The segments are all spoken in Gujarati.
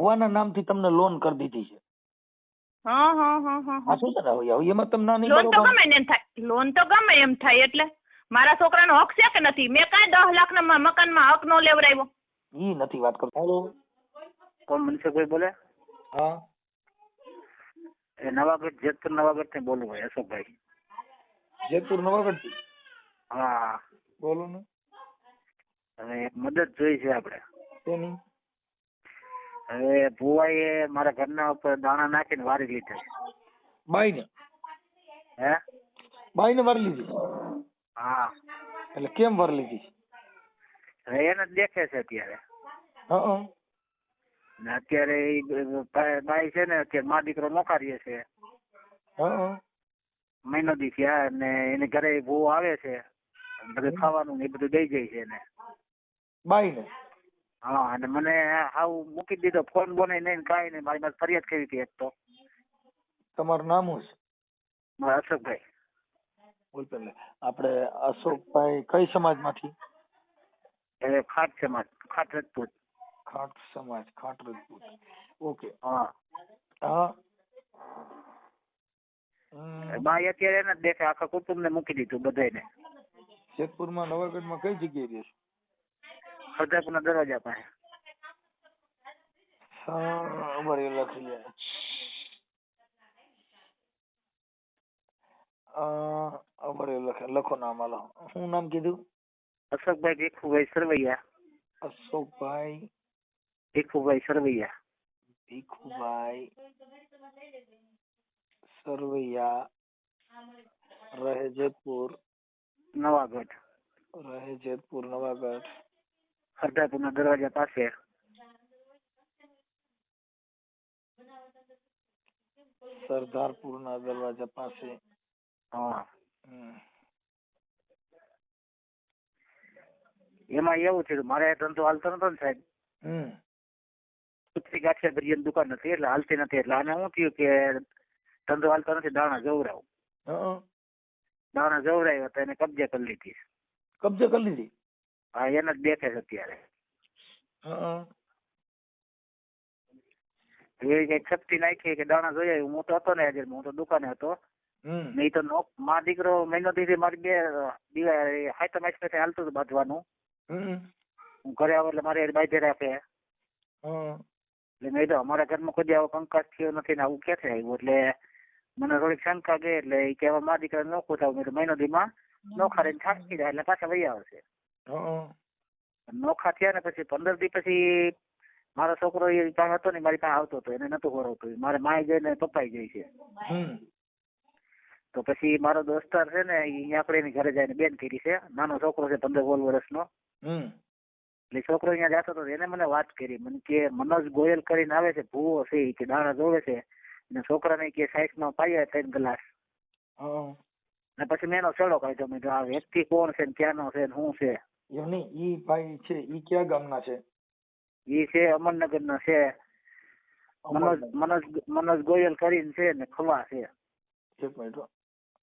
ભગવાનના નામથી તમને લોન કરી દીધી છે. હા હા હા હા આ શું છે ને હવે એમાં તમને નહીં લોન તો બરોબર. ગમે એમ થાય, લોન તો ગમે એમ થાય. એટલે મારા છોકરાનો હક છે કે નથી? મેં કાંઈ 10 લાખના મકાનમાં હક નો લેવડાવ્યો. ઈ નથી વાત કરતો. હેલો, કોણ મનસુખભાઈ બોલે? હા એ નવાગઢ, જેતપુર નવાગઢ થી બોલું ભાઈ, અશોકભાઈ. જેતપુર નવાગઢ થી હા, બોલો ને. હવે એક મદદ જોઈ છે આપણે. તેની હવે ભુવાએ મારા ઘરના ઉપર દાણા નાખીને વારી લીધા છે. બાઈને હે? બાઈને વાર લીધી. હા, એટલે કેમ વાર લીધી? હવે એને જ દેખે છે અત્યારે. હા ને અત્યારે ઈ બાઈ છે ને, અત્યારે મા દીકરો નોકારીએ છે. હા મહિનો દી થયા અને એને ઘરે ભૂવો આવે છે, બધું ખાવાનું ને એ બધું દઈ જાય છે એને. બાઈને હા, અને મને હાવ મૂકી દીધો, ફોન બોને નહીં, કાંઈ નહીં. મારી પાસે ફરિયાદ કરી હતી એક તો. તમારું નામ શું છે? મારા અશોકભાઈ. બોલ પેલે આપણે અશોકભાઈ કઈ સમાજમાંથી? એ ખાટ છે ખાટ રજપૂત. ખાટ સમાજ, ખાટ રજપૂત. ઓકે. હા, હા બાઈ અત્યારે એને જ દેખે, આખા કુટુંબ ને મૂકી દીધું બધાને. જેતપુરમાં નવાગઢમાં કઈ જગ્યાએ રહે છે? સરદારપુરના દરવાજા પાસે. હા, અમારે લખી જાય. અમારે લખો નામ હાલો. શું નામ કીધું? અશોકભાઈ ભીખુભાઈ સરવૈયા. અશોકભાઈ ભીખુભાઈ સરવૈયા. ભીખુભાઈ સરવૈયા, રહે જેતપુર. નવાગઢ. રહે જેતપુર નવાગઢ. સરદારપુરના દરવાજા પાસે. સરદારપુરના દરવાજા પાસે. હા, હમ. એમાં એવું છે, મારે ધંધો હાલતો નતો ને સાહેબ. હમ. કુતરી ગાંઠિયા ભરીયાની દુકાન નથી, એટલે હાલતી નથી. એટલે આને શું થયું કે ધંધો હાલતો નથી, દાણા જવરાવ. દાણા જવરાવ્યા તો એને કબજે કરી લીધી. કબજે કરી લીધી? હા, એને જ દેખે છે અત્યારે. એ કઈક શક્તિ નાખી કે દાણા જોયા. હું તો હતો ને હાજર, હું તો દુકાને હતો. નહીં તો મા દીકરો મહિનો દીધી મારી બે હાઈટમ આઈસ્ક્રીમ હાલતું હતું બાંધવાનું. હું ઘરે આવું એટલે મારે બાંધી રાખે. એટલે મેં તો અમારા ઘરમાં કોઈ આવો કંકાસ થયો નથી ને આવું ક્યાંથી આવ્યું. એટલે મને થોડીક શંકા ગઈ. એટલે એ કહેવા મા દીકરા નોખું થાવ. મેં તો મહિનો દીમાં નોખા રહીને થાકી જાય એટલે પાછા વહી આવશે. નોખા થયા ને પછી 15 દી પછી મારો છોકરો એ પાસે હતો ને, મારી પાસે આવતો હતો. એને નતું ખવડાવતું. મારે માય જઈને પપ્પાઈ જાય છે. તો પછી મારો દોસ્તાર છે ને, એ આપણે એની ઘરે જઈને બેન કરી છે. નાનો છોકરો છે 15-16 વર્ષનો. એટલે છોકરો અહીંયા જતો હતો. એને મને વાત કરી. મને કે મનોજ ગોયલ કરીને આવે છે, ભૂવો છે, કે દાણા જોવે છે. અને છોકરાને કે સાઈઝમાં પાયા 3 ગ્લાસ. અને પછી મેં એનો છેડો કાઢ્યો. મેં આ વ્યક્તિ કોણ છે ને ક્યાંનો છે ને શું છે. ઈ ભાઈ છે ઈ કયા ગામના છે? ઈ છે અમરનગર ના છે. મનોજ ગોયલ કરીને છે ને, ખવા છે. એક મિનિટ.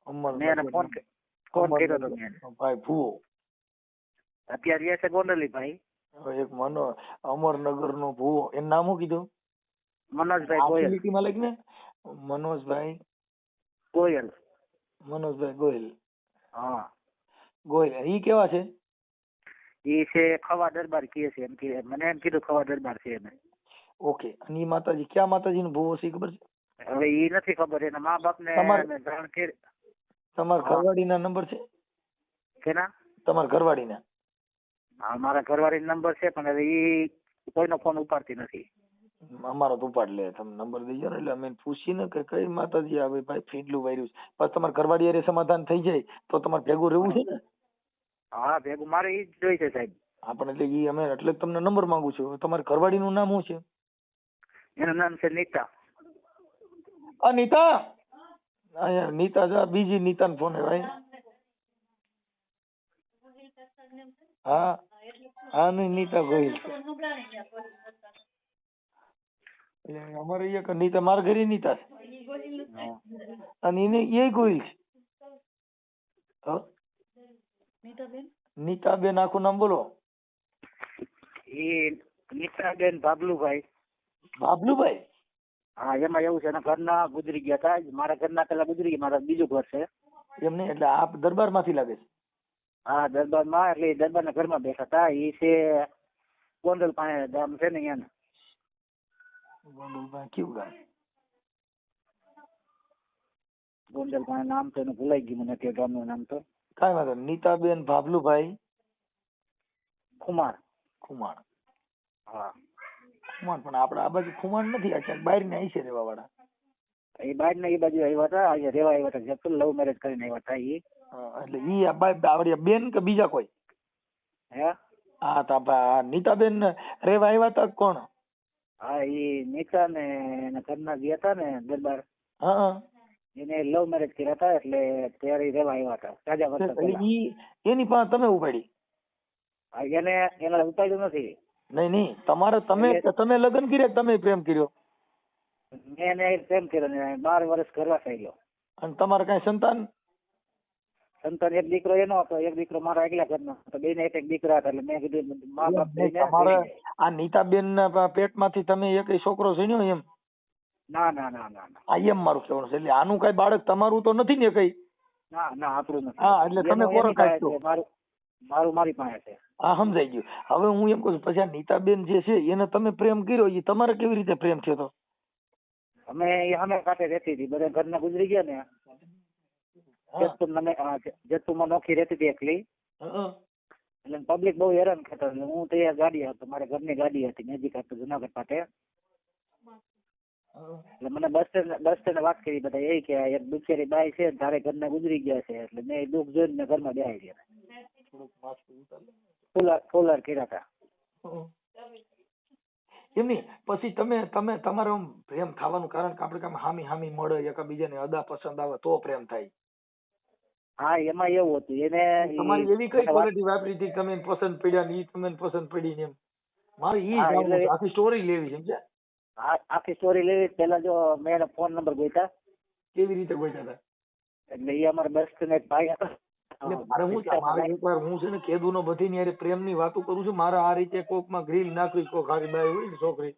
મેં એને ફોન કર્યો હતો મેં. ભાઈ ભૂવો અત્યારે રહે છે ગોંડલી ભાઈ. એક અમરનગર નો ભૂવો. એનું નામ શું કીધું? મનોજભાઈ ગોયલ. ને મનોજભાઈ ગોયલ. મનોજભાઈ ગોયલ. હા, ગોયલ. ઈ કેવા છે? ઈ છે ખવા દરબાર કહે છે. એમ કે મને એમ કીધું ખવા દરબાર છે એને. ઓકે. અને ઈ માતાજી ક્યાં માતાજી નો ભૂવો છે ખબર છે? હવે ઈ નથી ખબર. એના મા બાપ ને જાણ કરી. તમારા ઘરવાળી ના નંબર છે? કેના? તમારા ઘરવાળી ના? હા, મારા ઘરવાળી નંબર છે, પણ હવે ઈ કોઈનો ફોન ઉપાડતી નથી. અમારો તો ઉપાડ લે. તમે નંબર દઈજો ને એટલે અમે પૂછીને કે કઈ માતાજી આવે ભાઈ ફીડલું વાયર્યું છે. પછી તમારા ઘરવાળી હારે સમાધાન થઈ જાય તો તમારે ભેગું રહેવું છે ને? હા, ભેગું મારે ઈ જ જોઈ છે સાહેબ. આપણે એટલે ઈ અમે એટલે જ તમને નંબર માંગુ છું. તમારી ઘરવાળી નું નામ શું છે? એનું નામ છે નીતા. નીતા. અહીંયા નીતા જા બીજી નીતા ને ફોન ભાઈ. હા હા, નહીં નીતા ગોહિલ. અમારે એક નીતા મારા ઘરે નીતા છે. અને એને એ ગોહિલ છે. નીતાબેન આખું નામ બોલો. એ નીતાબેન ભાગલુભાઈ. બાબલુભાઈ? હા એમાં એવું છે, એના ઘરના ગુજરી ગયા હતા, મારા ઘરના પેલા ગુજરી ગયા, મારા બીજું ઘર છે. એમ નહીં, એટલે આપ દરબાર માંથી લાગે છે? હા દરબારમાં, એટલે દરબારના ઘરમાં બેઠા હતા. એ છે ગોંડલ પાસે ગામ છે ને અહીંયા. ગોંડલભાઈ કેવું ગામ? ગોંડલ પાસે નામ તો એનું ભૂલાઈ ગયું મને, તે ગામનું નામ તો. કાંઈ વાંધો નહીં. નીતાબેન ભાભલુભાઈ ખુમાર. ખુમાણ. હા ખુમાણ, પણ આપણે આ બાજુ ખુમાણ નથી, આ ક્યાંક બહાર ને આવી છે રહેવા વાળા. એ બહાર ને એ બાજુ આવ્યા હતા, અહીંયા રેવા આવ્યા હતા, જેટલું લવ મેરેજ કરીને આવ્યા હતા એ. એટલે ઈ આવડ્યા બેન કે બીજા કોઈ? હે હા તા નીતાબેન રેવા આવ્યા હતા કોણ? હા એ નીતા ને એના ઘરના જે હતા ને દરબાર, હા એને લવ મેરેજ કર્યા હતા, એટલે ત્યારે રેવા આવ્યા હતા રાજા વર્ષ પહેલા. એની પાસે તમે ઉપાડી? એને ઉપાડ્યું નથી. નહીં નહીં, તમારે તમે લગ્ન કર્યા, તમે પ્રેમ કર્યો? મેં એને પ્રેમ કર્યો ને 12 વર્ષ ઘરવા થયેલો. અને તમારે કઈ સંતાન? સંતાન એક દીકરો એનો હતો, એક દીકરો મારા એકલા ઘરનો હતો, બેને એક દીકરા હતા. એટલે મેં કીધું મા બાપ તમારે આ નીતાબેન ના પેટમાંથી તમે એક છોકરો જણ્યો એમ? ના ના ના ના ના, આ એમ મારું કહેવાનું છે. એટલે આનું કઈ બાળક તમારું તો નથી ને કઈ? ના ના આપણું નથી. હા, એટલે તમે કોણ કાઢશો? મારું મારી પાસે છે. હા સમજાઈ ગયું. હવે હું એમ કહું છું, પછી આ નીતાબેન જે છે એને તમે પ્રેમ કર્યો, એ તમારે કેવી રીતે પ્રેમ થયો હતો? અમે સામે કાંઠે રહેતી હતી, બધા ઘરના ગુજરી ગયા ને. જેતપુરમાં નોખી રહેતી હતી એકલી, એટલે પબ્લિક બહુ હેરાન કરતા. હું તૈયાર ગાડી હતો, મારે ઘરની ગાડી હતી, મેજિક હતું જુનાગઢ પાસે. એટલે મને બસ સ્ટેન્ડ વાત કરી બધા, એ કે એક બિચારી બાઈ છે, તારે ઘરના ગુજરી ગયા છે. એટલે મેં દુઃખ જોઈને ઘરમાં બેસી ગયા, ફોલર કર્યા હતા. એમની પછી તમારે પ્રેમ થવાનું કારણ કે આપણે કામ હામી મળે, એકબીજાને અદા પસંદ આવે તો પ્રેમ થાય. હા એમાં એવું હતું. એને તમારી એવી કઈ ક્વોલિટી વાપરી હતી તમે પસંદ પડ્યા ને ઈ તમને પસંદ પડી ને એમ? મારે આખી સ્ટોરી લેવી છે. આખી સ્ટોરી લેવી. પેલા જો મેં એનો ફોન નંબર ગોઈતા. કેવી રીતે ગોઈતા હતા? એટલે એ અમારા બસ સ્ટેન્ડ એક ભાઈ હતા. હું છે ને કેદુ નો બધી ની પ્રેમ ની વાતો કરું છું. મારે આ રીતે કોક માં ગ્રીલ નાખવી, કોક હારી બાઈ હોય ને છોકરી,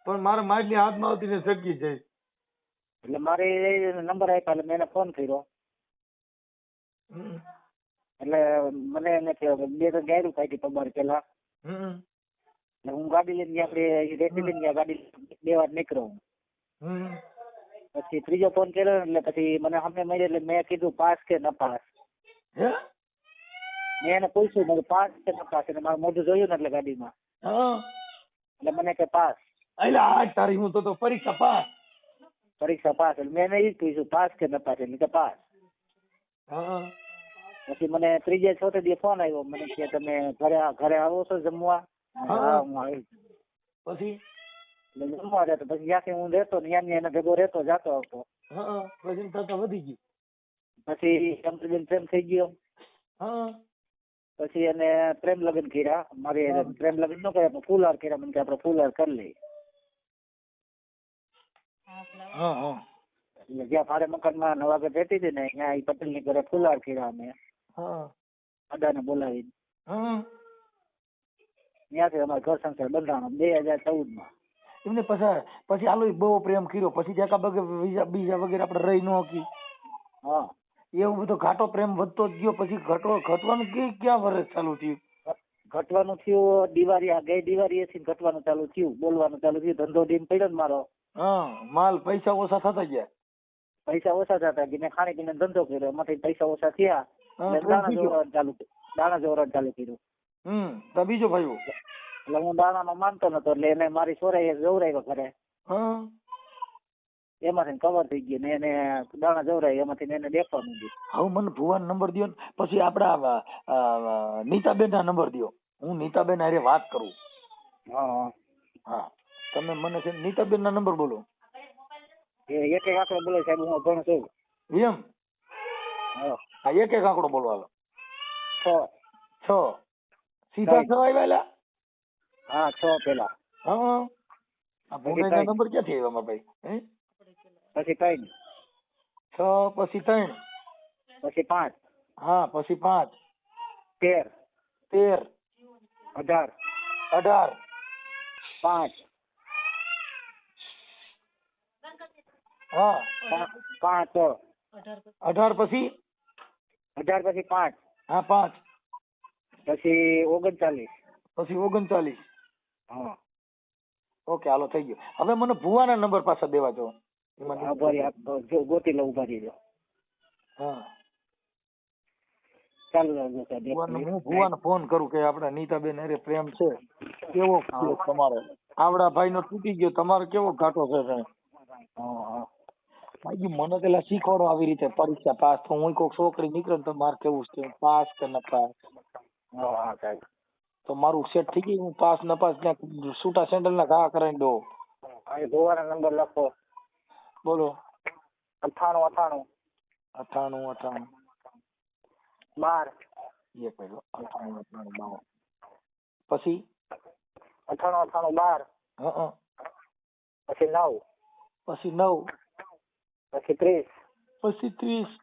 પણ મારે મારી હાથમાં આવતી ને સટકી જાય. એટલે મારે નંબર આપ્યા, એટલે મેં એને ફોન કર્યો. એટલે મને એને બે તો ગાયરું કાઢી પબાર પેલા. એટલે હું ગાડી લઈને આપણે રેતી લઈને ગાડી 2 વાર નીકળ્યો હું. પછી ત્રીજો ફોન કર્યો, એટલે પછી મને સામે મળી. એટલે મેં કીધું પાસ કે ન પાસ. મેં એને પૂછ્યું મેં પાસ કે ન પાસ, એટલે મારું મોઢું જોયું ને એટલે ગાડીમાં, એટલે મને કે પાસ. તારી હું તો પરીક્ષા પાસ. પરીક્ષા પાસ. એટલે મેં એને એ જ પૂછ્યું પાસ કે ન પાસ, એટલે કે પાસ. પછી મને ત્રીજે ચોથે દિવસ ફોન આવ્યો, મને કે તમે ઘરે આવો છો જમવા? હા હું આવી. પછી જમવા રહેતો, પછી જ્યાંથી હું રહેતો ને ત્યાં એના ભેગો રહેતો, જાતો આવતો. પછી વધી ગયું. પછી પ્રેમ થઈ ગયો. પછી એને પ્રેમ લગ્ન કર્યા. મારે પ્રેમ લગ્ન ન કર્યા, ફૂલહાર કર્યા. મને કે આપણે ફૂલહાર કરી લઈએ. એટલે જ્યાં ભાડે મકાનમાં નવાગઢ રહેતી હતી ને, ત્યાં પટેલ ની ઘરે ફૂલહાર કર્યા અમે. અદાને બોલાવીને ત્યાંથી અમારે ઘર સંસાર બંધાણો 2014 એમને પછી આલો બહુ પ્રેમ કર્યો. પછી બીજા વગેરે આપણે રહી ન હકી. એવું બધો ઘાટો પ્રેમ વધતો જ ગયો. પછી ઘટવાનું ક્યાં વર્ષ ચાલુ થયું? ઘટવાનું થયું દિવાળી ગઈ દિવાળી ઘટવાનું ચાલુ થયું, બોલવાનું ચાલુ થયું. ધંધો ડીમ પડ્યો ને મારો. માલ પૈસા ઓછા થતા ગયા. પૈસા ઓછા થતા ગયા. મેં ખાણી પીને ધંધો કર્યો, એમાંથી પૈસા ઓછા થયા. દાણા જોરવાનું ચાલુ કર્યું. બીજો ભાઈ એટલે હું દાણામાં માનતો નતો, એટલે એને મારી સોરાઈ જવરાવ્યો ઘરે. એમાંથી કવર થઈ ગયું ને એને દાણા જવરાય, એમાંથી એને દેખવા માંડ્યું. હવે મને ભુવાનો નંબર દો ને, પછી આપડા નીતાબેન ના નંબર દો. હું નીતાબેન હારે વાત કરું. હા તમે મને છે નીતાબેન ના નંબર બોલો. એક આંકડો બોલો સાહેબ, હું અભણ છું. એમ? હા એક આંકડો બોલો હાલો. 6 સીધા 6 આવ્યા? હા 6 પેલા. આ ભૂમિના નંબર ક્યાંથી આવ્યા મારા ભાઈ? પછી 3 6 પછી 3 પછી 5. હા પછી 5 13 18 5 હા 5 18 પછી 18 પછી 5 હા 5 પછી 39 પછી 39. હા ઓકે હાલો થઈ ગયું. હવે મને ભુવાના નંબર પાછા દેવા જો. જો ગોતી લઉં ઉભા રહીજો. હા ચાલુ રાખજો સાહેબ એક મિનિટ. હું ભુવાને ફોન કરું કે આપડા નીતાબેન અરે પ્રેમ છે કેવો છે તમારે આવડા ભાઈ નો તૂટી ગયો તમારે કેવો ઘાટો છે સાહેબ? હા ભાઈ મને પેલા શીખવાડો આવી રીતે પરીક્ષા પાસ તો હું કોઈક છોકરી નીકળે ને તો મારે કેવું છે પાસ કે ન પાસ હા સાહેબ તો મારું સેટ થઈ ગયું હું પાસ ન પાસ ત્યાં છૂટા સેન્ડલ ના ઘા કરાવી દો. અહીં ભુવાના નંબર લખો. બોલો 98 98 12 એક મિનિટ 98 92 પછી 98 12 હા પછી 9 પછી 9 પછી 30 પછી 30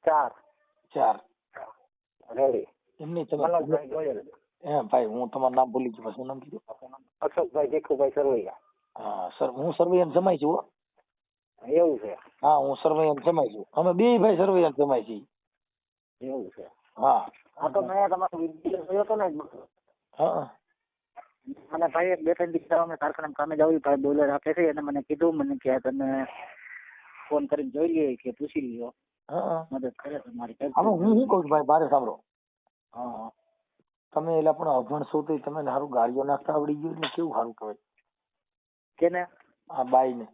4 4 રેડી. એમની તમે મનોજભાઈ ગોયલ. ભાઈ હું તમારું નામ ભૂલી ગયો શું નામ કીધું? અશોકભાઈ ભીખુભાઈ સરવૈયા. હા સર હું સરવૈયાને જમાઈ છું હો. એવું છે? હા હું સરવૈયાને જમાઈ છું. અમે બે ભાઈ સરવૈયાને જમાઈ છીએ. એવું છે? હા આ તો મેં તમારો વિડીયો જોયો હતો ને. હા મને ભાઈ 2-3 દિવસ અમે કારખાનામાં કામે જાવ ભાઈ બોલર રાખે છે એને મને કીધું મને કે તમે ફોન કરીને જોઈ લઈએ કે પૂછી લ્યો હા મદદ કરે તમારી. હવે હું શું કહું છું ભાઈ બારે સાંભળો હા તમે એટલે પણ અભણ છો તો તમે સારું ગાડીઓ નાખતા આવડી ગયું એટલે કેવું સારું કહેવાય કેને? આ બાઈ ને.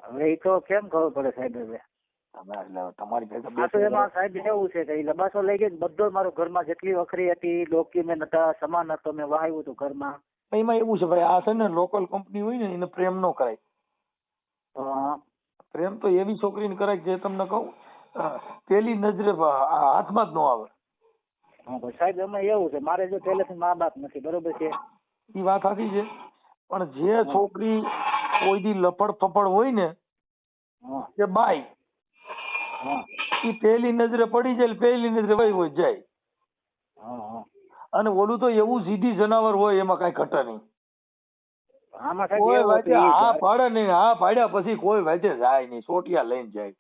હવે એ તો કેમ ખબર પડે સાહેબ? હવે તમે એટલે તમારી ભેગા આ તો એમાં સાહેબ એવું છે કે લબાસો લઈ ગઈ બધો મારો ઘરમાં જેટલી વખરી હતી ડોક્યુમેન્ટ હતા સામાન હતો મેં વાવ્યું હતું ઘરમાં. એમાં એવું છે ભાઈ આ છે ને લોકલ કંપની હોય ને એને પ્રેમ ન કરાય. હા પ્રેમ તો એવી છોકરીને કરાય જે તમને કહું પેલી નજરે હાથમાં જ ન આવે. હા ભાઈ સાહેબ એમાં એવું છે મારે જો પહેલેથી મા બાપ નથી બરોબર છે. એ વાત સાચી છે પણ જે છોકરી કોઈ દી લફડ ફફડ હોય ને હા કે બાઈ હા એ પેલી નજરે પડી જાય પેલી નજરે વહી હોય જાય. હા હા અને ઓલું તો એવું સીધી જનાવર હોય એમાં કઈ ઘટે નહીં. આમાં સાહેબ કોઈ એવું વાંચે હતું હા પાડે નહીં હા પાડ્યા પછી કોઈ વાંચે જાય નહીં સોટિયા લઈને જાય.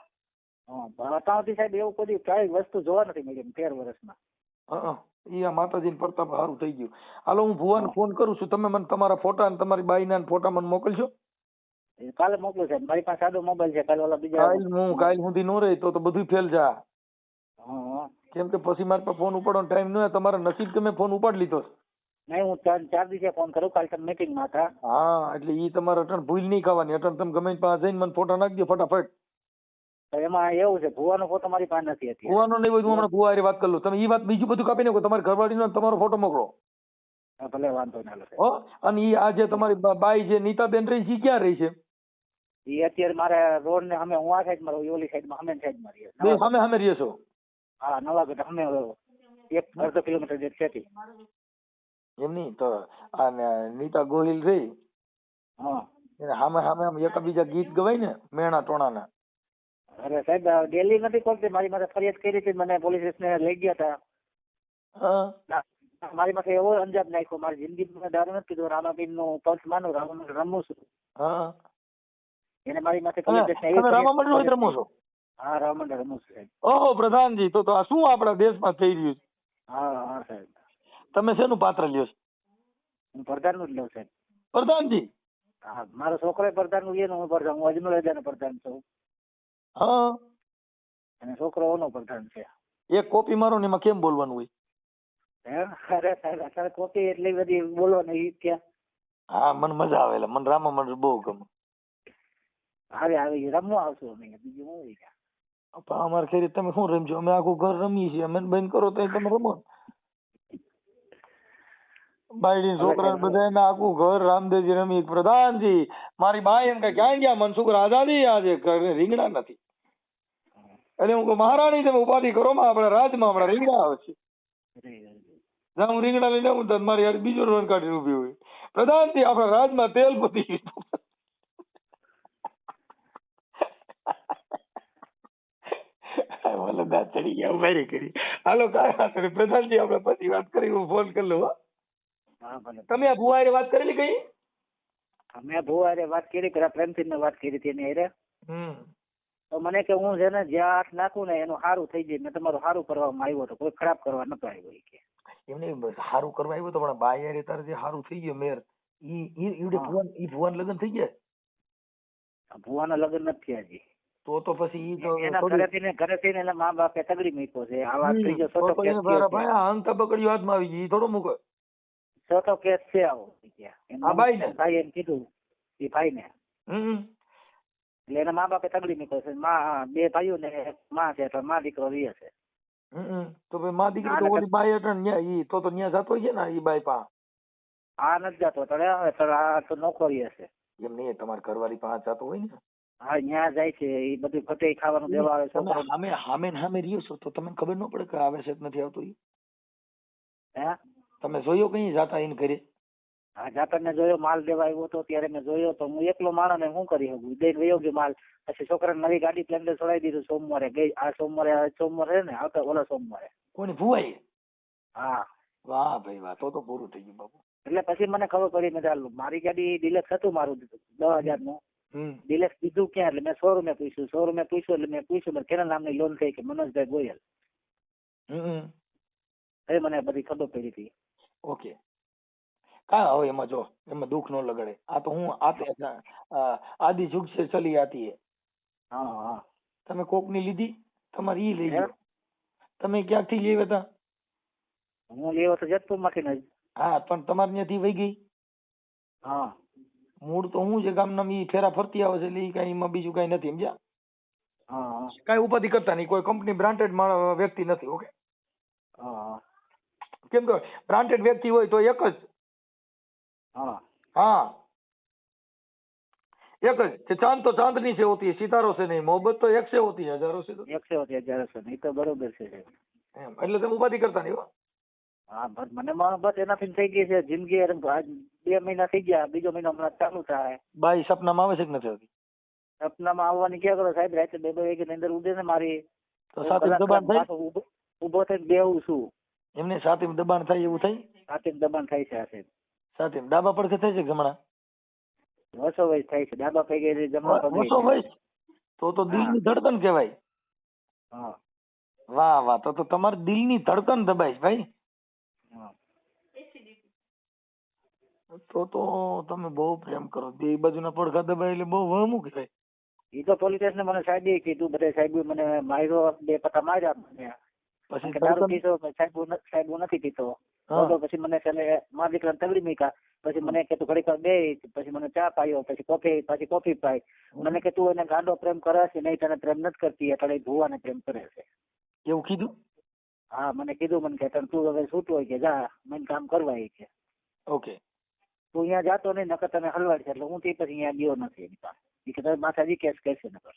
અત્યારથી સાહેબ એવું કોઈ કઈ વસ્તુ જોવા નથી મળી 13 વર્ષમાં. ઈ આ માતાજીને પ્રતાપ સારું થઈ ગયું. હાલો હું ભુવાને ફોન કરું છું તમે મને તમારા ફોટા અને તમારી બાઈના ફોટા મને મોકલજો. કાલે મોકલું સાહેબ મારી પાસે સાદો મોબાઈલ છે કાલે ઓલા બીજા કાલ સુધી નો રહે તો બધું ફેલ જા. હા કેમ કે પછી મારી પાસે ફોન ઉપાડવાનો ટાઈમ ન હોય તમારા નસીબ તમે ફોન ઉપાડી લીધો. નહીં હું 4 દિવસે ફોન કરું કાલે તમે મીટિંગમાં હતા. હા એટલે ઈ તમારે અટણ ભૂલ નહીં ખાવાની અટણ તમે ગમે પાસે જઈને મને ફોટા નાખી દો ફટાફટ. એમાં એવું છે ભુવાનો ફોટો મારી પાસે નથી અત્યારે. ભુવાનો નહીં હોય હું હમણાં ભુવા હારે વાત કરી લઉં તમે ઈ વાત બીજું બધું કાપી નાખો તમારી ઘરવાળીનો તમારો ફોટો મોકલો. ભલે વાંધો ના લો. હો અને ઈ આ જે તમારી બાઈ જે નીતાબેન રહી છે ઈ ક્યાં રહી છે? એ અત્યારે મારે રોડ ને અમે હું આ સાઈડ માં રહું ઓલી સાઈડ માં અમે સાઈડ માં રહીએ. બે સામે રહીએ છો? હા નવાગઢ અમે 1-1.5 કિલોમીટર જેટ છે. એમ નહીં તો આ નીતા ગોહિલ રહી હા એને સામે આમ એકબીજા ગીત ગવાય ને મેણા ટોણાના. અરે સાહેબ ડેલી નથી કોલતી મારી માથે ફરિયાદ કરી હતી મને પોલીસ સ્ટેશન લઈ ગયા હતા. હા મારી માથે એવો અંજામ નાખ્યો મારી જિંદગીમાં દારૂ નથી કીધું રામાપીર નું પંચ માનું રામાપીર રમું છું. હા એને મારી માથે રામામંડળ હોય રમો છો? હા રામામંડળ રમું છું સાહેબ. ઓહો પ્રધાનજી તો આ શું આપણા દેશમાં થઈ રહ્યું છે? હા હા સાહેબ. તમે શેનું પાત્ર લ્યો છો? હું પ્રધાન નું જ લઉં સાહેબ. પ્રધાનજી? હા મારો છોકરો પ્રધાન નું લે હું પ્રધાન હું અજમેર રાજાનો પ્રધાન છું. હા અને છોકરો ઓનો પ્રધાન છે. એક કોપી મારો ને એમાં કેમ બોલવાનું હોય? અરે સાહેબ અત્યારે કોપી એટલી બધી બોલવાની ક્યાં? હા મને મજા આવે મને રામામંડળ બહુ ગમે. આવી રમવા આવશું અમે બીજું શું હોય? અમારે ખરી તમે શું રમજો અમે આખું ઘર રમીએ છીએ અમે બંધ કરો તો તમે રમો. બાયડી છોકરા બધા આખું ઘર રામદેવજી રમી. પ્રધાનજી મારી બાઈ એમ કે ક્યાં ગયા મનસુખ આઝાદી આજે રીંગણા નથી એટલે હું મહારાણી તમે ઉપાધિ કરો માં આપણા રાજમાં આપણા રીંગણા આવે છે. જ્યાં હું રીંગણા લઈને આવું મારી યાર બીજો રોન કાઢીને ઉભી હોય. પ્રધાનજી આપણા રાજમાં તેલ પતી ચડી ગયા ઉભારી કરી. હાલો કાંઈ વાત નહીં પ્રધાનજી આપણે પછી વાત કરી હું ફોન કરી લઉં. તમે આ ભુવા વાત કરેલી કઈ? મેં ભૂવા હારે વાત કરી પેલા પ્રેમથી મેં વાત કરી હતી એની હારે. તો મને કે હું છે ને જ્યાં હાથ નાખું ને એનું સારું થઈ જાય, મેં તમારું સારું કરવામાં આવ્યો હતો, કોઈ ખરાબ કરવા નતો આવ્યો ઈ કે. એમને સારું કરવા આવ્યો તો પણ બાય યાર તારે જે સારું થઈ ગયું મેર ઈ ભુવન લગ્ન થઈ ગયા? ભુવાના લગ્ન નથી થયા હજી. તો પછી ઈ તો એના ઘરેથી એના મા બાપે તગડી મૂક્યો છે. આ વાત થઈ ગયો છોટો કેસ ભાઈ અંગ તબકડીઓ હાથમાં આવી ગઈ, ઈ થોડો મૂકે. છોટો કેસ છે આવો આ ભાઈને ભાઈ એમ કીધું એ ભાઈને. એટલે એના મા બાપે તગડી મૂક્યો છે. બે ભાઈઓ ને માં છે એટલે માં દીકરો રહે છે. તો ભાઈ માં દીકરો તો ઓલી બાઈ અટણ ન્યા ઈ તો ન્યા જતો છે ને ઈ બાઈ પા આ નથી જતો તો આ તો નોકરી હશે. એમ નહીં તમારે ઘરવાળી પાસે જતો હોય ને? હા ન્યા જાય છે, એ બધું ફટે ખાવાનું દેવા આવે છે. સામે રહ્યો છો તો તમને ખબર ન પડે કે આવે છે કે નથી આવતો? હે તમે જોયો કઈ જાતા એને ઘરે? હા જાતર ને જોયો, માલ દેવા આવ્યો હતો ત્યારે મેં જોયો તો હું એકલો માણસ ને શું કરી શકું, દઈને વયો ગયો માલ. પછી છોકરાને નવી ગાડી પ્લેન્ડર છોડાવી દીધું સોમવારે. ગઈ આ સોમવારે ને આવતા ઓલા સોમવારે. કોની ભુવાઈ? હા. વાહ ભાઈ વાહ, તો પૂરું થઈ ગયું બાબુ. એટલે પછી મને ખબર પડી મેં ચાલુ મારી ગાડી ડિલેક્સ હતું મારું 10,000 નું. ડિલેક્સ દીધું ક્યાં? એટલે મેં શોરૂમે પૂછ્યું એટલે મેં પૂછ્યું કેના નામની લોન થઈ કે મનોજભાઈ ગોયલ. એ મને બધી ખબર પડી હતી. ઓકે કા હવે એમાં જો એમાં દુઃખ ન લગાડે. આ તો હું આદિ જુગ સે ચલી આતી હે. હા તમે કોક ની લીધી, તમારે ઈ લઈ ગયો. તમે ક્યાંથી લેવા હતા? હું લેવો તો જેતપુર માંથી ને. હા પણ તમારે ત્યાંથી વહી ગઈ. હા મૂળ તો હું છે ગામના ઈ ફેરા ફરતી આવે છે એટલે ઈ કઈ એમાં બીજું કઈ નથી સમજ્યા? હા કઈ ઉપાધિ કરતા નહીં, કોઈ કંપની બ્રાન્ડેડ વ્યક્તિ નથી. ઓકે કેમ કે બ્રાન્ડેડ વ્યક્તિ હોય તો એક જ हाँ एक જ चांद तो चांदनी से होती है, सितारों से नहीं. मोहब्बत तो एक से होती है, हजारों से. એક से હોતી હજારો સે નહીં તો બરોબર છે. એમ એટલે તમે ઉપાધિ કરતા નહીં. હા મને બસ એનાથી થઈ ગઈ છે જિંદગી. 2 મહિના થઈ ગયા, બીજો મહિનો હમણાં ચાલુ થાય. બાઈ સપનામાં આવે છે કે નથી આવતી? સપનામાં આવવાની ક્યાં કરો સાહેબ? રાતે 2 વાગે ની અંદર ઉડે ને મારી તો સાથે દબાણ થાય, ઉભો થઈને બેહું છું. એમને સાથે દબાણ થાય એવું થાય? સાથે દબાણ થાય છે સાહેબ. સાથે ડાબા પડખે થાય છે જમણા? વસો વયસ થાય છે. ડાબા પગે જમણા પગે. વસો વયસ તો દિલની ધડકન કહેવાય. હા વાહ વાહ, તો તમારી દિલની ધડકન દબાઈ ભાઈ. તો તમે બહુ પ્રેમ કરો. બે બાજુના પડખા દબાય એટલે બહુ વહમું કહેવાય. એ તો પોલીસ સ્ટેશન મને સાહેબે કીધું, બધા સાહેબ મને માર્યો, 2 પટ્ટા માર્યા મને. પછી દારૂ પીતો સાહેબ નથી પીતો. તો પછી મને મારા દીકરા તગડી મૂક્યા. પછી મને કે તું ઘડીક વાર બે, પછી મને ચા પાયો, પછી કોફી પાઈ. મને કે તું એને ગાંડો પ્રેમ કરે છે, નહીં તને પ્રેમ નથી કરતી, એટલે ભુવાને પ્રેમ કરે છે. એવું કીધું? હા મને કીધું. મને કે તું હવે છૂટો હોય કે જા, મને કામ કરવા કે. ઓકે તું અહીંયા જાતો નહીં નકર તને હલવાડ છે. એટલે હું તે પછી અહીંયા ગયો નથી એની પાસે. એ કે માથાજી કેસ કરશે નકર.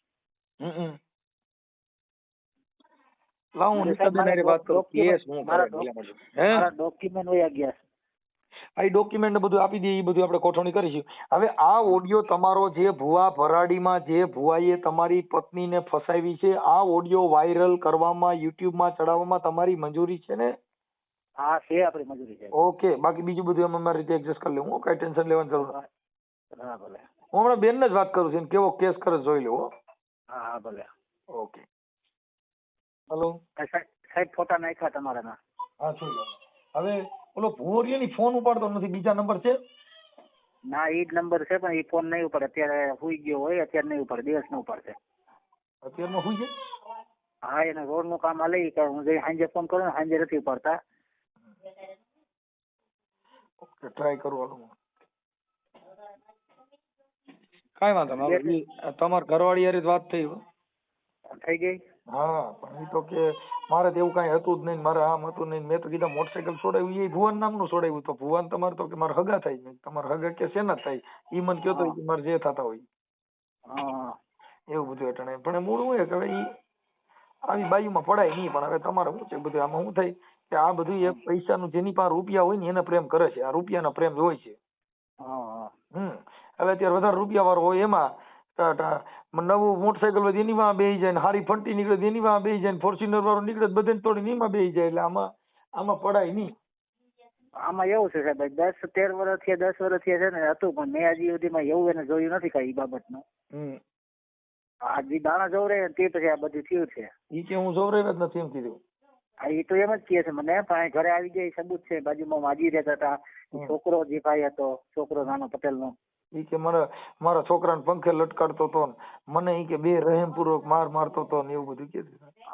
મારા ડોક્યુમેન્ટ વયા ગયા. આ ડોક્યુમેન્ટ બધું આપી દે, એ બધું આપણે ગોઠવણી કરીશું. હવે આ ઓડિયો તમારો જે ભુવા ભરાડીમાં જે ભુવાએ તમારી પત્નીને ફસાવી છે, આ ઓડિયો વાયરલ કરવામાં, યુટ્યુબમાં ચડાવવામાં તમારી મંજૂરી છે ને? હા છે, આપણી મંજૂરી છે. ઓકે, બાકી બીજું બધું અમે અમારી રીતે એડજસ્ટ કરી લેવું. કઈ ટેન્શન લેવાની જરૂર નથી. હા ભલે. હું હમણાં બેનને જ વાત કરું છું, કેવો કેસ કરે જોઈ લેવો. હા ભલે. ઓકે હેલો સાહેબ, ફોટા નાખ્યા તમારા? હા શું હવે ઓલો ભુવરિયો ની ફોન ઉપાડતો નથી, બીજા નંબર છે? ના એ જ નંબર છે પણ એ ફોન નહીં ઉપાડે. અત્યારે સુઈ ગયો હોય, અત્યારે નહીં ઉપાડે, દિવસ ન ઉપાડશે. અત્યારમાં સુઈ છે? હા એને રોડ નું કામ હાલે. હું જઈ સાંજે ફોન કરું, સાંજે નથી ઉપાડતા. ઓકે ટ્રાય કરું. હાલો કાંઈ વાંધો નહીં. તમારા ઘરવાળી હારે વાત થઈ ગઈ? હા પણ એ તો કે મારે તો એવું કઈ હતું જ નહીં, મારે આમ હતું નહીં. મેં તો કીધા મોટરસાયકલ છોડાવ્યું, એ ભુવન નામનું છોડાવ્યું. તો ભુવન તમારે તો કે મારે હગા થાય નહીં. તમારે હગા કે શેના થાય એ મને કહો તો મારે જે થતા હોય એવું બધું એટલે. પણ મૂળ હું કે હવે ઈ આવી બાયુમાં પડાય નહીં. પણ હવે તમારે શું છે બધું આમાં શું થાય કે આ બધું એક પૈસાનું જેની પાસે રૂપિયા હોય ને એને પ્રેમ કરે છે. આ રૂપિયાના પ્રેમ હોય છે. હવે અત્યારે વધારે રૂપિયા વાળો હોય એમાં નવું મોટરસાયકલ હોય એની માં બેસી જાય, હારી ફંટી નીકળે એની માં બેસી જાય, ફોર્ચ્યુનર વાળો નીકળે બધે તોડીને એમાં બેસી જાય. એટલે આમાં પડાય નહીં. આમાં એવું છે સાહેબ 10-13 વર્ષથી 10 વર્ષથી છે ને હતું, પણ મેં હજી સુધીમાં એવું એને જોયું નથી કઈ બાબતનું. આ જે દાણા જોવરાય તે પછી આ બધું થયું છે. ઈ કે હું જોવરાય જ નથી એમ કીધું. એ તો એમ જ કહે છે મને, પણ ઘરે આવી જાય સબૂત છે, બાજુમાં માજી રહેતા હતા, છોકરો જે ભાઈ હતો, છોકરો નાનો પટેલનો, ઈ કે મારા છોકરાને પંખે લટકાડતો હતો, મને ઈ કે બે રહેમપૂર્વક મારતો હતો ને એવું બધું કે.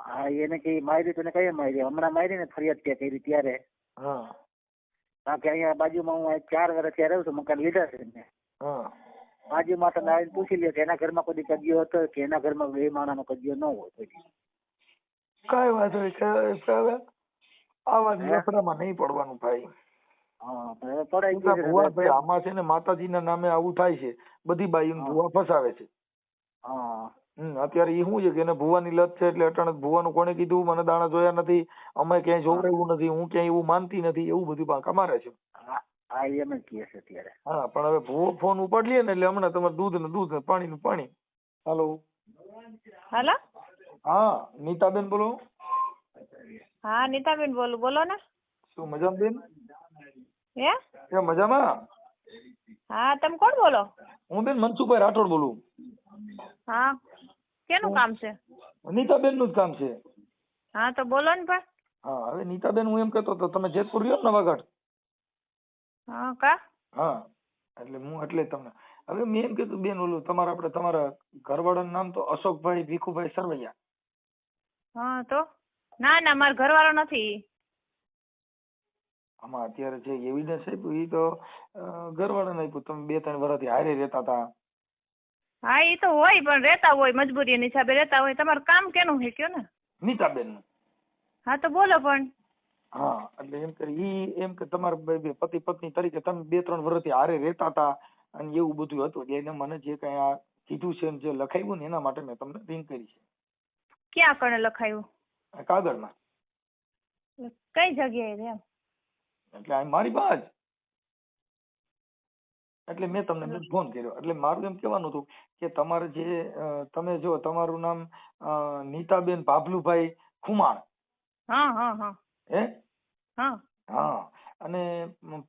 હા એને કઈ મારી તો કઈ મારી, હમણાં મારી ને ફરિયાદ ત્યાં કરી ત્યારે. હા કારણ કે અહીંયા બાજુમાં હું 4 વર્ષ ત્યાં રહું છું, મકાન લીધા છે મેં. હા બાજુમાં તમે આવીને પૂછી લ્યો કે એના ઘરમાં કોઈ કજિયો હતો કે એના ઘરમાં બે માણાનો કજિયો ન હોય કોઈ. કઈ વાત હોય આવા લફડામાં નહીં પડવાનું ભાઈ. હા હવે પડાઈ ગયું છે. ભાઈ આમાં છે ને માતાજીના નામે આવું થાય છે, બધી બાઈઓને ભૂવા ફસાવે છે. હા અત્યારે એ શું છે કે એને ભૂવાની લત છે, એટલે અટાણે ભૂવાનું કોને કીધું, મને દાણા જોયા નથી, અમે ક્યાંય જોવરાયું નથી, હું ક્યાંય એવું માનતી નથી, એવું બધું બાંકા મારે છે. હા એમ જ કહે છે અત્યારે. હા પણ હવે ભૂવો ફોન ઉપાડી લે ને એટલે હમણાં તમારે દૂધ ને દૂધ ને પાણી નું પાણી. હાલો હાલો. હા નીતાબેન બોલો. હા નીતાબેન બોલું, બોલો ને. શું મજામાં બેન? હે મજામાં? હા તમે કોણ બોલો? હું બેન મનસુખભાઈ રાઠોડ બોલું. હા કેનું કામ છે? નીતાબેન નું જ કામ છે. હા તો બોલો ને ભાઈ. હા હવે નીતાબેન હું એમ કહેતો હતો, તમે જેતપુર રહ્યો ને નવાગઢ? હા કા. હા એટલે હું એટલે તમને હવે મેં એમ કીધું બેન, ઓલું તમારા ઘરવાળાનું નામ તો અશોકભાઈ ભીખુભાઈ સરવૈયા. હા તો ના મારો ઘરવાળો નથી. આમાં અત્યારે જે એવિડન્સ આપ્યું એ તો ઘરવાળાને આપ્યું, તમે 2-3 વર્ષથી હારે રહેતા હતા. હા એ તો હોય, પણ રહેતા હોય મજબૂરી હિસાબે રહેતા હોય. તમારું કામ કેનું છે કયો ને? નીતાબેન નું. હા તો બોલો પણ. હા એટલે એમ કરી એમ કે તમારા પતિ પત્ની તરીકે તમે 2-3 વર્ષથી હારે રહેતા હતા અને એવું બધું હતું, એટલે મને જે કઈ આ કીધું છે જે લખાયું ને એના માટે મેં તમને રિંગ કરી છે. ક્યાં કણે લખાયું? કાગળમાં. કઈ જગ્યાએ છે? એટલે આ મારી પાસે એટલે મેં તમને ફોન કર્યો. એટલે મારું એમ કહેવાનું હતું કે તમારે જે તમે જો તમારું નામ નીતાબેન ભાભલુભાઈ ખુમાણ. હા હા હા. હે? હા હા. અને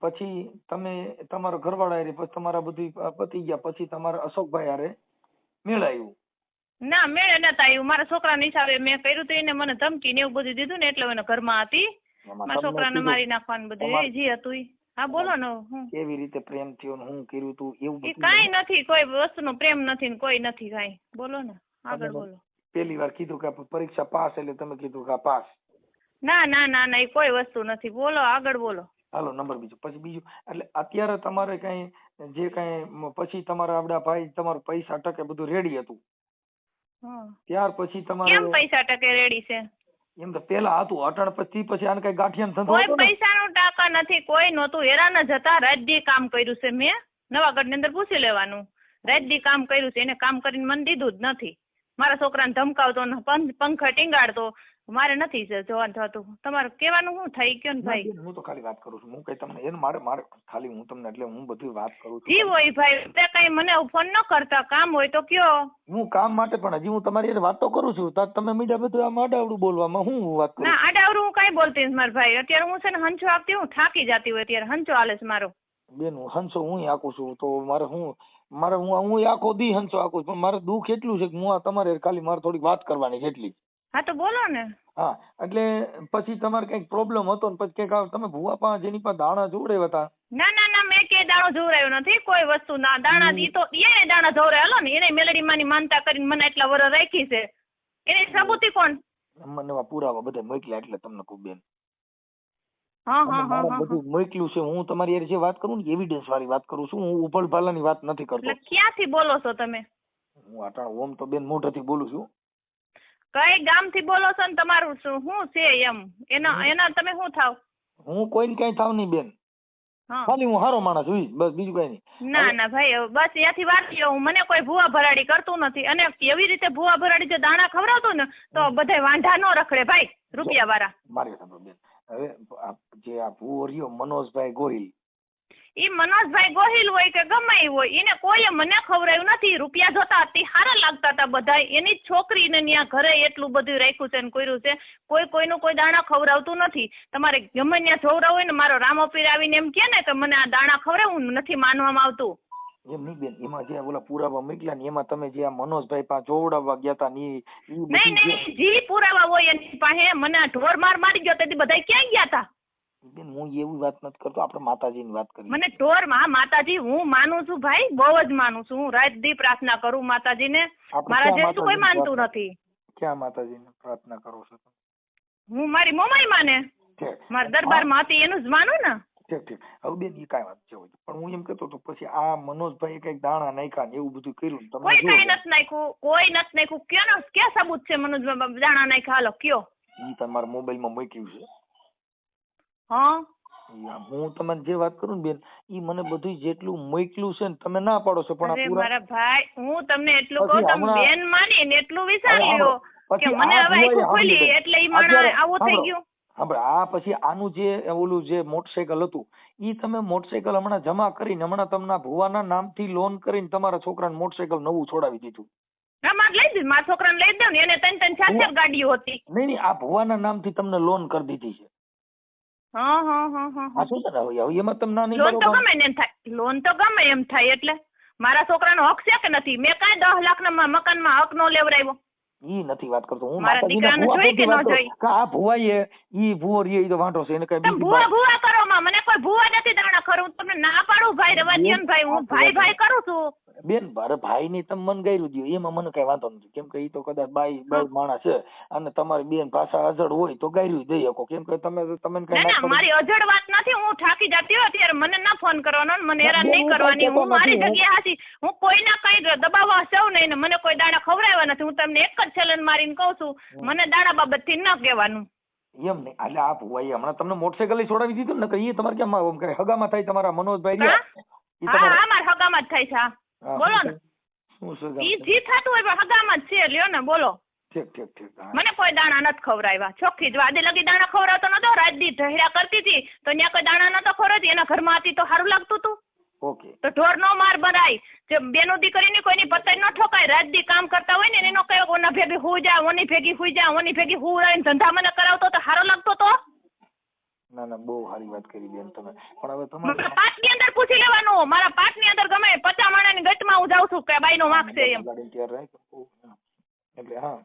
પછી તમે તમારા ઘરવાળા હારે, પછી તમારા બધી પતી ગયા પછી તમારા અશોકભાઈ હારે મેળાયું? ના મેળે નતા આવ્યું. મારા છોકરાના હિસાબે મેં કર્યું તો એને મને ધમકી ને એવું બધું દીધું ને એટલે એને ઘરમાં હતી. મારા છોકરાને મારી નાખવાનું બધું એ જે હતું ઈ. હા બોલો ને. કેવી રીતે પ્રેમ થયો ને હું કર્યું તું એવું બધું? કાઈ નથી, કોઈ વસ્તુનો પ્રેમ નથી ને કોઈ નથી કાઈ. બોલો ને આગળ બોલો. પેલી વાર કીધું કે પરીક્ષા પાસ, એટલે તમે કીધું કે પાસ. ના એ કોઈ વસ્તુ નથી. બોલો આગળ બોલો. હાલો નંબર બીજો. પછી બીજું એટલે અત્યારે તમારે કઈ જે કઈ પછી તમારા આપડા ભાઈ તમારું પૈસા ટકે બધું રેડી હતું, ત્યાર પછી તમારે કેમ પૈસા ટકે રેડી છે? એમ તો પેલા હતું, અટણ પછી આને કઈ ગાંઠિયાનો ધંધો કોઈ હતો ને? પૈસાનો ટાકા નથી, કોઈ નહોતું. હેરાન જ હતા. રાત દી કામ કર્યું છે મેં. નવાગઢ ની અંદર પૂછી લેવાનું. રાત દી કામ કર્યું છે. એને કામ કરીને મને દીધું જ નથી. મારા છોકરાને ધમકાવતો પંખા ટીંગાડતો. મારે નથી જોવાનું થતું. તમારે કેવાનું શું થઈ ગયો ને ભાઈ? હું તો ખાલી વાત કરું છું. હું કઈ તમને એને મારે ખાલી હું તમને એટલે હું બધી વાત કરું છું. જી હોય ભાઈ, તે કઈ મને ફોન ન કરતા. કામ હોય તો કયો. હું કામ માટે પણ હજી હું તમારી વાત તો કરું છું. તમે મીડિયા બધું આમ આડાવડું બોલવામાં હું વાત કરું? ના આડાવડું હું કઈ બોલતી નથી મારા ભાઈ. અત્યારે હું છે ને હંચો આપતી, હું થાકી જતી હોય ત્યારે હંચો હાલે છે મારો. બેન હંસો હું આકું છું તો મારે હું આખો દી હંસો આકું, પણ મારે દુઃખ એટલું છે કે હું તમારે ખાલી મારે થોડીક વાત કરવાની છે એટલી. હા તો બોલો ને. હા એટલે પછી તમારે કઈક પ્રોબ્લેમ હતો ને પછી કઈક તમે ભુવા પાસે જેની પાસે દાણા જોવડાવ્યા હતા? ના મેં કે દાણો જોવરાયો નથી કોઈ વસ્તુ. ના દાણા ઈ તો એને દાણા જોવરાય. હાલો ને એને મેલડી માની માનતા કરીને મને એટલા વર્ષ રાખી છે. એની સબૂતી કોણ? મને પુરાવા બધા મોકલ્યા એટલે તમને કહું બેન. હા બધું મોકલ્યું છે. હું તમારી યાર જે વાત કરું ને એવિડન્સ વાળી વાત કરું છું. હું ઉભળ ભાલાની વાત નથી કરતો. એટલે ક્યાંથી બોલો છો તમે? હું આટાણ ઓમ તો બેન મોઢેથી બોલું છું. કઈ ગામથી બોલો છો ને તમારું શું છે એમ? એના તમે શું થાવ? હું કોઈને કઈ થાવ નહીં બેન. ખાલી હું હારો માણસ છું બસ, બીજું કઈ નહીં. ના ભાઈ બસ ત્યાંથી વાત લ્યો. મને કોઈ ભૂવા ભરાડી કરતું નથી. અને એવી રીતે ભૂવા ભરાડી જો દાણા ખવડાવતો ને તો બધા વાંઢા ન રખડે ભાઈ રૂપિયા વાળા. મારી બેન હવે જે આ ભૂવો રહ્યો મનોજભાઈ ગોહિલ, ઈ મનોજભાઈ ગોહિલ હોય કે ગમે ઈ હોય, એને કોઈએ મને ખવડાવ્યું નથી. રૂપિયા જોતા અતિ સારા લાગતા હતા બધાય. એની જ છોકરીને ત્યાં ઘરે એટલું બધું રાખ્યું છે ને કર્યું છે. કોઈનું કોઈ દાણા ખવડાવતું નથી. તમારે ગમે ત્યાં જોવડાવ હોય ને, મારો રામો પીર આવીને એમ કે ને કે મને આ દાણા ખવડાવું, નથી માનવામાં આવતું. એમ નહીં બેન, એમાં જે ઓલા પુરાવા મોકલ્યા ને એમાં તમે જે આ મનોજભાઈ પાસે જોવડાવવા ગયા હતા ને નહીં, જી પુરાવા હોય એની પાસે. મને આ ઢોર મારી ગયો તેથી બધા ક્યાં ગયા હતા? બેન હું એવી વાત નથી કરતો, આપણે માતાજીની વાત કરીએ. મને ઢોર માતાજી હું માનું છું ભાઈ, બહુ જ માનું છું. હું રાત દી પ્રાર્થના કરું માતાજીને. મારા જેટલું કોઈ માનતું નથી. ક્યાં માતાજીને પ્રાર્થના કરો છો? હું મારી મમ્મી માને, મારા દરબારમાં હતી એનું જ માનું ને. ઠીક. હવે બેન એ કાંઈ વાત છે, પણ હું એમ કહેતો તો પછી આ મનોજભાઈ કઈક દાણા નાખ્યા ને એવું બધું કર્યું ને કોઈ કઈ નથી નાખ્યું, કોઈ નથી નાખ્યું. ક્યાં સબૂત છે મનોજભાઈ દાણા નાખ્યા? હાલો કયો. ઈ તમારા મોબાઈલમાં મૂક્યું છે. હા, હું તમને જે વાત કરું ને બેન, ઈ મને બધું જેટલું મોકલ્યું છે ને તમે ના પાડો છો, પણ અરે મારા ભાઈ હું તમને એટલું કહું, તમે બેન માની ને એટલું વિચારી લ્યો કે મને હવે આખું ખોલી એટલે ઈ માણસ આવું થઈ ગયું. આ પછી આનું જે ઓલું જે મોટરસાયકલ હતું ઈ તમે મોટરસાયકલ હમણાં જમા કરીને હમણાં તમને ભુવાના નામથી લોન કરીને તમારા છોકરાને મોટરસાયકલ નવું છોડાવી દીધું. મારે લઈ દીધું, મારા છોકરાને લઈ દઉં ને, એને 3-4 ગાડીઓ હતી. નહીં, આ ભુવાના નામથી તમને લોન કરી દીધી છે. હા શું છે હવે એમાં તમને લોન તો ગમે ને એમ થાય, લોન તો ગમે એમ થાય. એટલે મારા છોકરાનો હક છે કે નથી? મેં કાંઈ 10 લાખના મકાનમાં હક નો લેવડાવ્યો. ઈ નથી વાત કરતો હું. મારા દીકરાને જોઈ કે ન જોઈ? આ ભુવાએ ઈ ભુવો રે ઈ તો વાંઢો છે, એને કઈ તમે ભુવા કરો માં. મને કોઈ ભુવા નથી દાણા ખરું. હું તમને ના પાડું ભાઈ, રવાજીયન ભાઈ, હું ભાઈ કરું છું. બેન મારે ભાઈ ની તમે મન ગાયરું દો એમાં મને કઈ વાંધો નથી, કેમ કે ઈ તો કદાચ બાઈ માણસ છે અને તમારી બેન ભાષા અજડ હોય તો ગાયરું દઈ શકો, કેમ કે તમે ના મારી અજડ વાત નથી. હું થાકી જતી હોય ત્યારે મને ના ફોન કરવાનો, મને હેરાન નહીં કરવાની. હું મારી જગ્યાએ હાચી. હું કોઈના કઈ દબાવવા સૌ નહીં ને મને કોઈ દાણા ખવડાવ્યા નથી. હું તમને એક જ ચેલેન્જ મારીને કહું છું, મને દાણા બાબત થી ન કહેવાનું. એમ નહીં, એટલે આ ભુવાઈ હમણાં તમને મોટરસાયકલ છોડાવી દીધું ને, કે એ તમારે કેમ હગામાં થાય તમારા મનોજભાઈ રહ્યા? હા મારા હગામાં જ થાય છે. બોલો ને, ઈ જી થતું હોય પણ હગામાં જ છે. લ્યો ને બોલો. ઠીક. મને કોઈ દાણા નથી ખવડાવ્યા. ચોખ્ખી જ વાદે લગી દાણા ખવડાવતો નતો. રાત દી ઢહેડા કરતી હતી તો ત્યાં કોઈ દાણા નતો ખવડાવતી. એના ઘરમાં હતી તો સારું લાગતું હતું. ઓકે. તો ઢોર નો માર ભરાય, જે બેનો દીકરીની કોઈની પતાઈ ન ઠોકાય. રાત દી કામ કરતા હોય ને એનો કયો ઓના ભેગી હુઈ જા, ઓની ભેગી હુઈ જા, ઓની ભેગી હુઈ ધંધા મને કરાવતો તો સારો લાગતો તો. ના બહુ સારી વાત કરી બેન તમે, પણ હવે તમારે પાટની અંદર પૂછી લેવાનું. મારા પાટની અંદર ગમે 50 માણાની ગટમાં હું જાઉં છું કે બાઈનો વાંક છે એમ. એટલે હા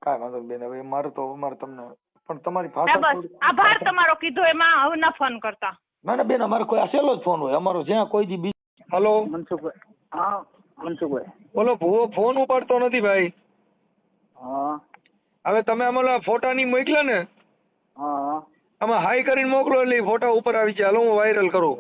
કાંઈ વાંધો બેન. હવે મારે તમને પણ તમારી ભાષા બસ આભાર તમારો કીધો એમાં. હવે ન ફોન કરતા. ના બેન, અમારે કોઈ અસેલો જ ફોન હોય અમારો, જ્યાં કોઈ દી બીજો. હલો મનસુખભાઈ. હા મનસુખભાઈ. બોલો. ભુવો ફોન ઉપાડતો નથી ભાઈ. હા હવે તમે અમારા ફોટાની મોકલ્યા ને, હા આમાં હાઈ કરીને મોકલો એટલે ફોટા ઉપર આવી જાય. હાલો હું વાયરલ કરું.